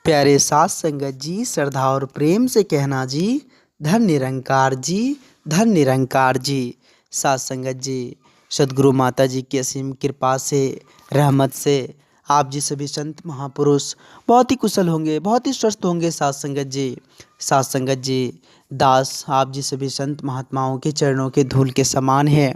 प्यारे साथ संगत जी, श्रद्धा और प्रेम से कहना जी, धन निरंकार जी, धन निरंकार जी। साथ संगत जी, सदगुरु माता जी की असीम कृपा से, रहमत से आप जी सभी संत महापुरुष बहुत ही कुशल होंगे, बहुत ही स्वस्थ होंगे। साथ संगत जी, साथ संगत जी, दास आप जी सभी संत महात्माओं के चरणों के धूल के समान है।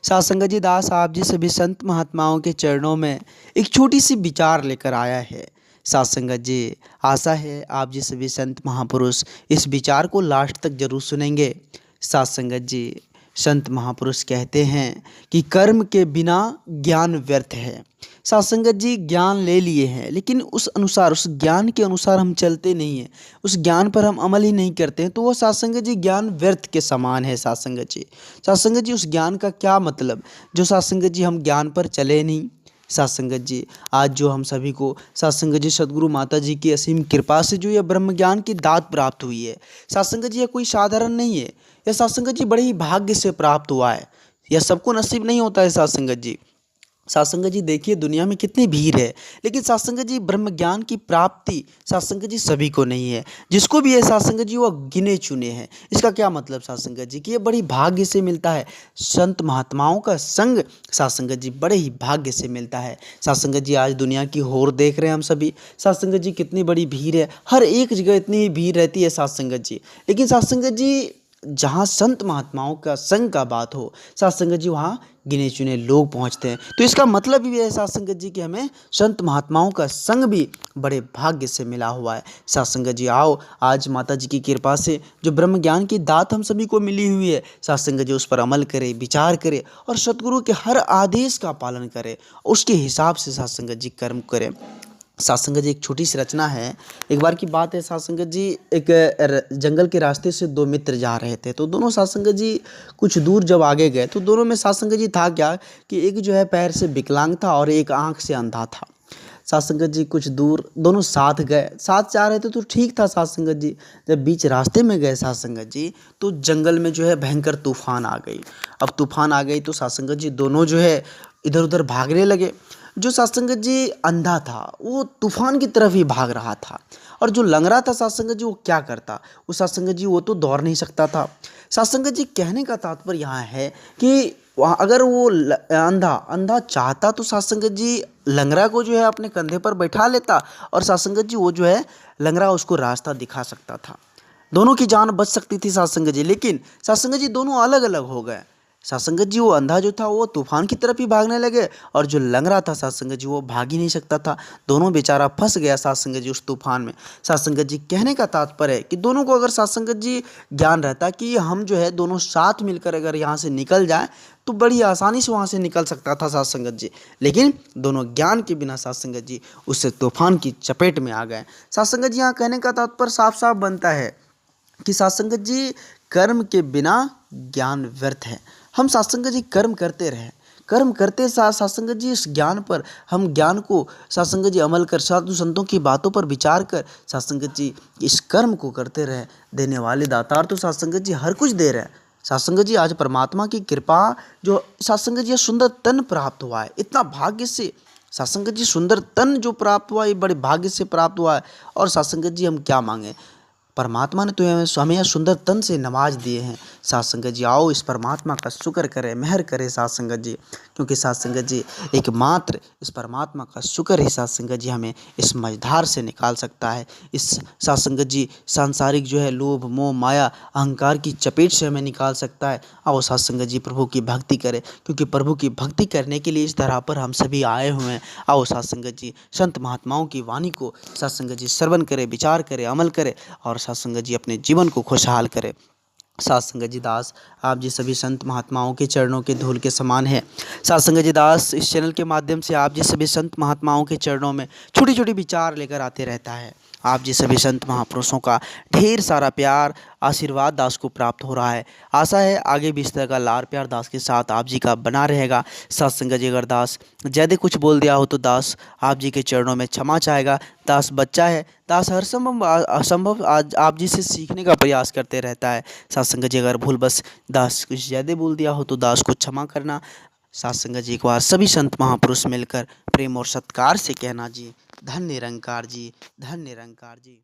साथ संगत जी, दास आप जी सभी संत महात्माओं के चरणों में एक छोटी सी विचार लेकर आया है। साथ संगत जी, आशा है आप जी सभी संत महापुरुष इस विचार को लास्ट तक जरूर सुनेंगे। साथ संगत जी, संत महापुरुष कहते हैं कि कर्म के बिना ज्ञान व्यर्थ है। साथ संगत जी, ज्ञान ले लिए हैं लेकिन उस अनुसार, उस ज्ञान के अनुसार हम चलते नहीं हैं, उस ज्ञान पर हम अमल ही नहीं करते हैं, तो वो साथ संगत जी ज्ञान व्यर्थ के समान है। साथ संगत जी, साथ संगत जी, उस ज्ञान का क्या मतलब जो साथ संगत जी हम ज्ञान पर चले नहीं। साथ संगत जी, आज जो हम सभी को साथ संगत जी सदगुरु माता जी की असीम कृपा से जो यह ब्रह्म ज्ञान की दात प्राप्त हुई है, साथ संगत जी यह कोई साधारण नहीं है। यह साथ संगत जी बड़े ही भाग्य से प्राप्त हुआ है। यह सबको नसीब नहीं होता है। साथ संगत जी, साथ संगत जी देखिए दुनिया में कितनी भीड़ है, लेकिन साथ संगत जी ब्रह्म ज्ञान की प्राप्ति साथ संगत जी सभी को नहीं है। जिसको भी है साथ संगत जी वह गिने चुने हैं। इसका क्या मतलब साथ संगत जी कि ये बड़ी भाग्य से मिलता है। संत महात्माओं का संग साथ संगत जी बड़े ही भाग्य से मिलता है। साथ संगत जी, आज दुनिया की होड़ देख रहे हैं हम सभी। साथ संगत जी कितनी बड़ी भीड़ है, हर एक जगह इतनी ही भीड़ रहती है। साथ संगत जी, लेकिन साथ संगत जी जहाँ संत महात्माओं का संग का बात हो, साथ संगत जी वहाँ गिने चुने लोग पहुँचते हैं। तो इसका मतलब भी है साथ संगत जी कि हमें संत महात्माओं का संग भी बड़े भाग्य से मिला हुआ है। साथ संगत जी, आओ आज माता जी की कृपा से जो ब्रह्म ज्ञान की दात हम सभी को मिली हुई है, साथ संगत जी उस पर अमल करें, विचार करें और सतगुरु के हर आदेश का पालन करें, उसके हिसाब से साथ संगत जी कर्म करें। साथ संगत जी, एक छोटी सी रचना है। एक बार की बात है, साथ संगत जी एक जंगल के रास्ते से दो मित्र जा रहे थे। तो दोनों साथ संगत जी कुछ दूर जब आगे गए तो दोनों में साथ संगत जी था क्या कि एक जो है पैर से विकलांग था और एक आंख से अंधा था। साथ संगत जी कुछ दूर दोनों साथ गए, साथ जा रहे थे तो ठीक था। साथ संगत जी जब बीच रास्ते में गए साथ संगत जी, तो जंगल में जो है भयंकर तूफान आ गई। अब तूफान आ गई तो साथ संगत जी दोनों जो है इधर उधर भागने लगे। जो साथ संगत जी अंधा था वो तूफान की तरफ ही भाग रहा था, और जो लंगड़ा था साथ संगत जी वो क्या करता, वो साथ संगत जी वो तो दौड़ नहीं सकता था। साथ संगत जी, कहने का तात्पर्य यहाँ है कि वहाँ अगर वो अंधा चाहता तो साथ संगत जी लंगड़ा को जो है अपने कंधे पर बैठा लेता, और साथ संगत जी वो जो है लंगड़ा उसको रास्ता दिखा सकता था, दोनों की जान बच सकती थी। साथ संगत जी, लेकिन साथ संगत जी दोनों अलग अलग हो गए। साथ संगत जी, वो अंधा जो था वो तूफान की तरफ ही भागने लगे, और जो लंगड़ा था साथ संगत जी वो भाग ही नहीं सकता था। दोनों बेचारा फंस गया साथ संगत जी उस तूफान में। साथ संगत जी, कहने का तात्पर्य है कि दोनों को अगर साथ संगत जी ज्ञान रहता कि हम जो है दोनों साथ मिलकर अगर यहाँ से निकल जाएं तो बड़ी आसानी से वहाँ से निकल सकता था साथ संगत जी, लेकिन दोनों ज्ञान के बिना साथ संगत जी उससे तूफान की चपेट में आ गए। साथ संगत जी, यहाँ कहने का तात्पर्य साफ साफ बनता है कि साथ संगत जी कर्म के बिना ज्ञान व्यर्थ है। हम साथ संगत जी कर्म करते रहें, कर्म करते साथ साथ संगत जी इस ज्ञान पर, हम ज्ञान को साथ संगत जी अमल कर, साधु संतों की बातों पर विचार कर साथ संगत जी इस कर्म को करते रहे। देने वाले दातार तो साथ संगत जी हर कुछ दे रहे हैं। साथ संगत जी, आज परमात्मा की कृपा जो साथ संगत जी सुंदर तन प्राप्त हुआ है, इतना भाग्य से साथ संगत जी सुंदर तन जो प्राप्त हुआ है, ये बड़े भाग्य से प्राप्त हुआ है। और साथ संगत जी, हम क्या मांगे, परमात्मा ने तो हमें यह सुंदर तन से नवाज दिए हैं। साथ संगत जी, आओ इस परमात्मा का शुक्र करें, मेहर करें साथ संगत जी, क्योंकि साथ संगत जी एकमात्र इस परमात्मा का शुक्र ही साथ संगत जी हमें इस मझधार से निकाल सकता है। इस साथ संगत जी सांसारिक जो है लोभ मोह माया अहंकार की चपेट से हमें निकाल सकता है। आओ साथ संगत जी प्रभु की भक्ति करें, क्योंकि प्रभु की भक्ति करने के लिए इस धरा पर हम सभी आए हुए हैं। आओ साथ संगत जी संत महात्माओं की वाणी को साथ संगत जी श्रवण करें, विचार करें, अमल करें और साथ संगत जी अपने जीवन को खुशहाल करें। साथ संगत जी, दास आप जी सभी संत महात्माओं के चरणों के धूल के समान है। साथ संगत जी, दास इस चैनल के माध्यम से आप जी सभी संत महात्माओं के चरणों में छोटी छोटी विचार लेकर आते रहता है। आप जी सभी संत महापुरुषों का ढेर सारा प्यार आशीर्वाद दास को प्राप्त हो रहा है। आशा है आगे भी इस तरह का लार प्यार दास के साथ आप जी का बना रहेगा। साथ संगत जी, अगर दास ज़्यादा कुछ बोल दिया हो तो दास आप जी के चरणों में क्षमा चाहेगा। दास बच्चा है, दास हर असंभव आज आप जी से सीखने का प्रयास करते रहता है। साथ संगत जी, अगर भूल बस दास कुछ ज़्यादा बोल दिया हो तो दास को क्षमा करना। साथ संगत जी, एक बार सभी संत महापुरुष मिलकर प्रेम और सत्कार से कहना जी, धन निरंकार जी, धन निरंकार जी।